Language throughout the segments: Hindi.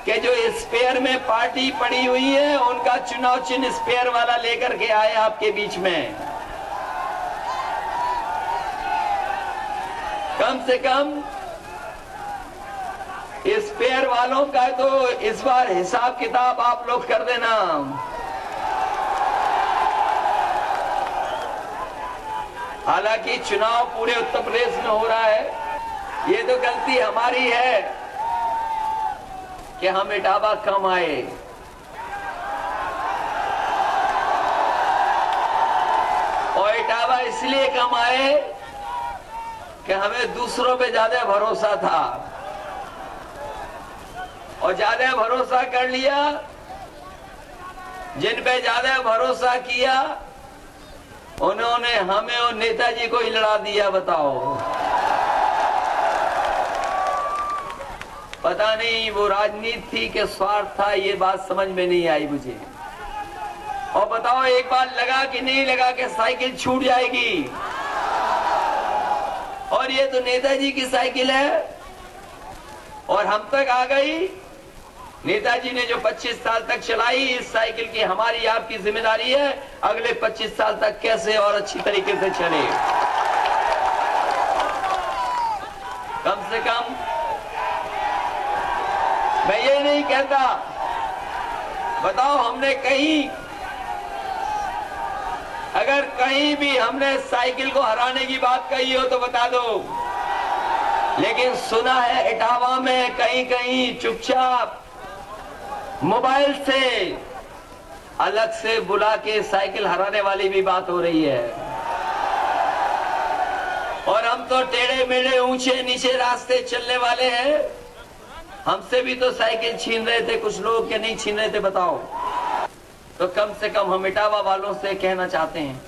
कि जो स्पेयर में पार्टी पड़ी हुई है उनका चुनाव चिन्ह स्पेयर वाला लेकर के आए आपके बीच में। कम से कम स्पेयर वालों का तो इस बार हिसाब किताब आप लोग कर देना। हालांकि चुनाव पूरे उत्तर प्रदेश में हो रहा है, ये तो गलती हमारी है कि हम इटावा कम आए। और इटावा इसलिए कम आए कि हमें दूसरों पे ज्यादा भरोसा था और ज्यादा भरोसा कर लिया। जिन पे ज्यादा भरोसा किया उन्होंने हमें और नेताजी को ही लड़ा दिया। बताओ, पता नहीं वो राजनीति थी कि स्वार्थ था, ये बात समझ में नहीं आई मुझे। और बताओ, एक बार लगा कि नहीं लगा कि साइकिल छूट जाएगी, और ये तो नेताजी की साइकिल है और हम तक आ गई। नेताजी ने जो 25 साल तक चलाई, इस साइकिल की हमारी आपकी जिम्मेदारी है अगले 25 साल तक कैसे और अच्छी तरीके से चले। कम से कम मैं ये नहीं कहता, बताओ हमने कहीं, अगर कहीं भी हमने साइकिल को हराने की बात कही हो तो बता दो। लेकिन सुना है इटावा में कहीं कहीं चुपचाप मोबाइल से अलग से बुला के साइकिल हराने वाली भी बात हो रही है। और हम तो टेढ़े मेढ़े ऊंचे नीचे रास्ते चलने वाले हैं, हमसे भी तो साइकिल छीन रहे थे कुछ लोग, के नहीं छीन रहे थे बताओ। तो कम से कम हम इटावा वालों से कहना चाहते हैं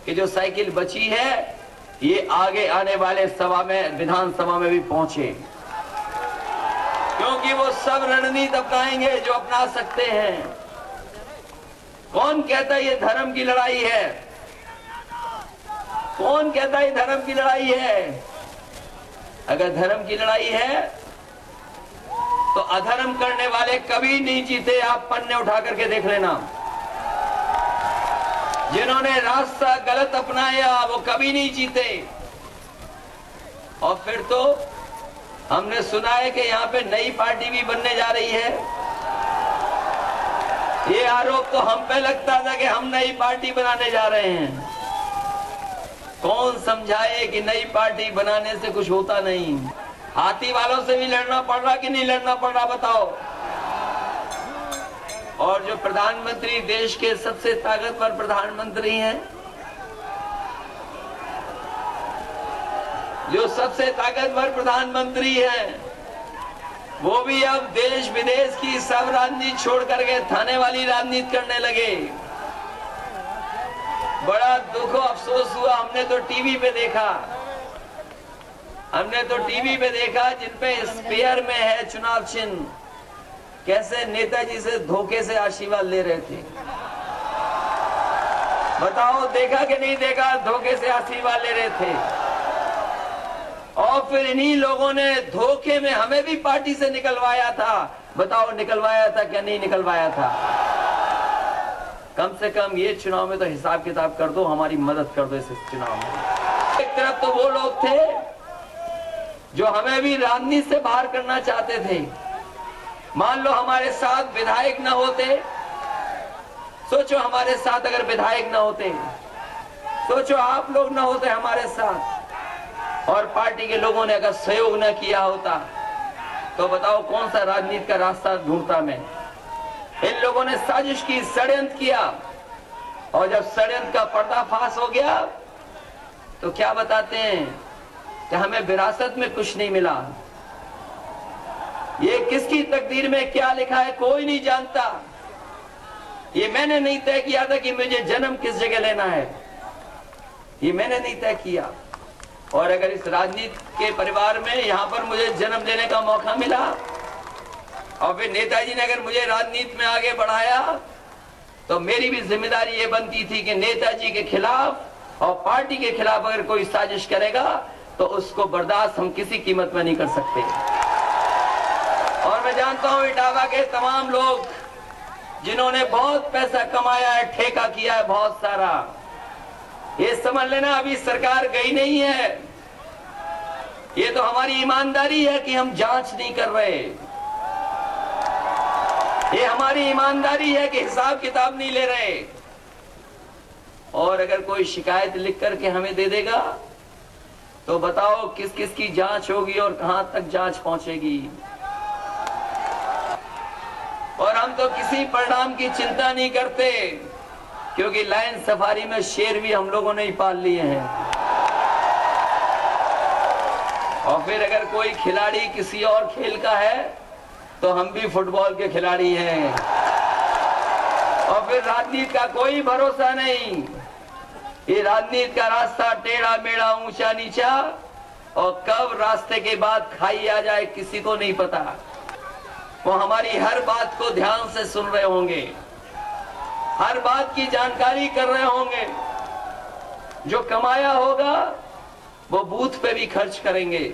कि जो साइकिल बची है ये आगे आने वाले सभा में, विधानसभा में भी पहुंचे, क्योंकि वो सब रणनीति अपनाएंगे जो अपना सकते हैं। कौन कहता है ये धर्म की लड़ाई है? कौन कहता है ये धर्म की लड़ाई है? अगर धर्म की लड़ाई है तो अधर्म करने वाले कभी नहीं जीते। आप पन्ने उठा करके देख लेना, जिन्होंने रास्ता गलत अपनाया वो कभी नहीं जीते। और फिर तो हमने सुना है कि यहाँ पे नई पार्टी भी बनने जा रही है। ये आरोप तो हम पे लगता था कि हम नई पार्टी बनाने जा रहे हैं। कौन समझाए कि नई पार्टी बनाने से कुछ होता नहीं। हाथी वालों से भी लड़ना पड़ रहा कि नहीं लड़ना पड़ रहा बताओ। और जो प्रधानमंत्री, देश के सबसे ताकतवर प्रधानमंत्री हैं, जो सबसे ताकतवर प्रधानमंत्री हैं, वो भी अब देश विदेश की सब राजनीति छोड़ करके थाने वाली राजनीति करने लगे। बड़ा दुख और अफसोस हुआ। हमने तो टीवी पे देखा जिनपे स्पेयर में है चुनाव चिन्ह, कैसे नेताजी से धोखे से आशीर्वाद ले रहे थे। बताओ, देखा कि नहीं देखा? धोखे से आशीर्वाद ले रहे थे। और फिर इन्हीं लोगों ने धोखे में हमें भी पार्टी से निकलवाया था। बताओ, निकलवाया था क्या नहीं निकलवाया था? कम से कम ये चुनाव में तो हिसाब किताब कर दो, हमारी मदद कर दो इस चुनाव में। एक तरफ तो वो लोग थे जो हमें भी राजनीति से बाहर करना चाहते थे। मान लो हमारे साथ विधायक न होते, सोचो हमारे साथ अगर विधायक न होते, सोचो आप लोग न होते हमारे साथ, और पार्टी के लोगों ने अगर सहयोग न किया होता, तो बताओ कौन सा राजनीति का रास्ता ढूंढता मैं। इन लोगों ने साजिश की, षड्यंत्र किया, और जब षड्यंत्र का पर्दाफाश हो गया तो क्या बताते हैं कि हमें विरासत में कुछ नहीं मिला। ये किसकी तकदीर में क्या लिखा है कोई नहीं जानता। ये मैंने नहीं तय किया था कि मुझे जन्म किस जगह लेना है, ये मैंने नहीं तय किया। और अगर इस राजनीति के परिवार में यहाँ पर मुझे जन्म लेने का मौका मिला, और फिर नेताजी ने अगर मुझे राजनीति में आगे बढ़ाया, तो मेरी भी जिम्मेदारी ये बनती थी कि नेताजी के खिलाफ और पार्टी के खिलाफ अगर कोई साजिश करेगा तो उसको बर्दाश्त हम किसी कीमत में नहीं कर सकते। और मैं जानता हूं इटावा के तमाम लोग जिन्होंने बहुत पैसा कमाया है, ठेका किया है बहुत सारा, ये समझ लेना अभी सरकार गई नहीं है। ये तो हमारी ईमानदारी है कि हम जांच नहीं कर रहे। ये हमारी ईमानदारी है कि हिसाब किताब नहीं ले रहे। और अगर कोई शिकायत लिख करके हमें दे देगा तो बताओ किस किस की जांच होगी और कहां तक जांच पहुंचेगी। और हम तो किसी परिणाम की चिंता नहीं करते, क्योंकि लाइन सफारी में शेर भी हम लोगों ने ही पाल लिए हैं। और फिर अगर कोई खिलाड़ी किसी और खेल का है तो हम भी फुटबॉल के खिलाड़ी हैं। और फिर राजनीति का कोई भरोसा नहीं। ये राजनीति का रास्ता टेढ़ा मेढ़ा, ऊंचा नीचा, और कब रास्ते के बाद खाई आ जाए किसी को नहीं पता। वो हमारी हर बात को ध्यान से सुन रहे होंगे, हर बात की जानकारी कर रहे होंगे। जो कमाया होगा वो बूथ पे भी खर्च करेंगे।